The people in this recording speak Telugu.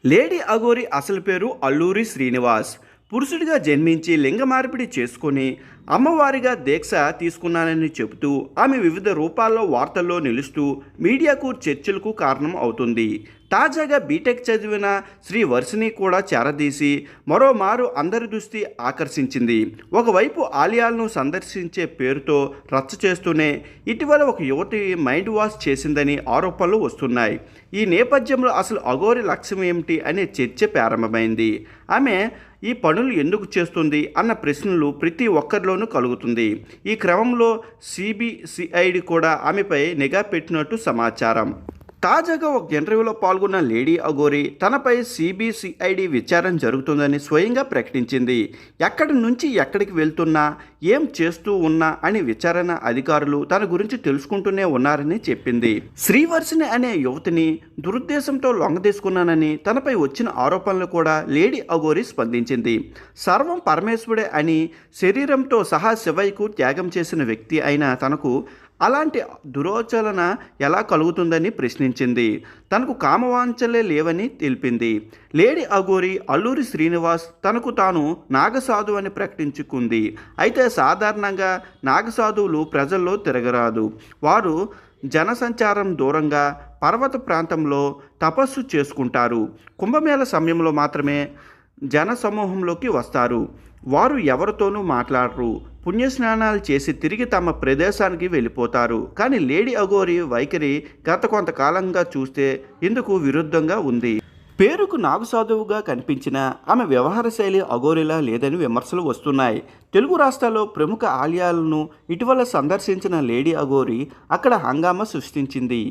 లేడీ అఘోరి అసలు పేరు అల్లూరి శ్రీనివాస్. పురుషుడిగా జన్మించి లింగ మార్పిడి చేసుకొని అమ్మవారిగా దీక్ష తీసుకున్నానని చెబుతూ ఆమె వివిధ రూపాల్లో వార్తల్లో నిలుస్తూ మీడియాకు చర్చలకు కారణం అవుతుంది. తాజాగా బీటెక్ చదివిన శ్రీ వర్షిని కూడా చేరదీసి మరోమారు అందరి దృష్టి ఆకర్షించింది. ఒకవైపు ఆలయాలను సందర్శించే పేరుతో రచ్చ చేస్తూనే ఇటీవల ఒక యువతి మైండ్ వాష్ చేసిందని ఆరోపణలు వస్తున్నాయి. ఈ నేపథ్యంలో అసలు అఘోరి లక్ష్యం ఏమిటి అనే చర్చ ప్రారంభమైంది. ఆమె ఈ పనులు ఎందుకు చేస్తుంది అన్న ప్రశ్నలు ప్రతి ఒక్కరిలోనూ కలుగుతుంది. ఈ క్రమంలో సిబిసిఐడి కూడా ఆమెపై నిఘా పెట్టినట్టు సమాచారం. తాజాగా ఒక ఇంటర్వ్యూలో పాల్గొన్న లేడీ అఘోరి తనపై సిబిసిఐడి విచారణ జరుగుతుందని స్వయంగా ప్రకటించింది. ఎక్కడి నుంచి ఎక్కడికి వెళ్తున్నా, ఏం చేస్తూ ఉన్నా అని విచారణ అధికారులు తన గురించి తెలుసుకుంటూనే ఉన్నారని చెప్పింది. శ్రీవర్షిని అనే యువతిని దురుద్దేశంతో లొంగదీసుకున్నానని తనపై వచ్చిన ఆరోపణలు కూడా లేడీ అఘోరి స్పందించింది. సర్వం పరమేశ్వరుడే అని శరీరంతో సహా శివయ్యకు త్యాగం చేసిన వ్యక్తి అయిన తనకు అలాంటి దురాచరణ ఎలా కలుగుతుందని ప్రశ్నించింది. తనకు కామవాంఛలే లేవని తెలిపింది. లేడీ అఘోరి అల్లూరి శ్రీనివాస్ తనకు తాను నాగసాధు అని ప్రకటించుకుంది. అయితే సాధారణంగా నాగసాధువులు ప్రజల్లో తిరగరాదు. వారు జనసంచారం దూరంగా పర్వత ప్రాంతంలో తపస్సు చేసుకుంటారు. కుంభమేళ సమయంలో మాత్రమే జన సమూహంలోకి వస్తారు. వారు ఎవరితోనూ మాట్లాడరు. పుణ్యస్నానాలు చేసి తిరిగి తమ ప్రదేశానికి వెళ్ళిపోతారు. కానీ లేడీ అఘోరి వైఖరి గత కొంతకాలంగా చూస్తే ఇందుకు విరుద్ధంగా ఉంది. పేరుకు నాగసాధువుగా కనిపించిన ఆమె వ్యవహార శైలి అఘోరిలా లేదని విమర్శలు వస్తున్నాయి. తెలుగు రాష్ట్రాల్లో ప్రముఖ ఆలయాలను ఇటీవల సందర్శించిన లేడీ అఘోరి అక్కడ హంగామా సృష్టించింది.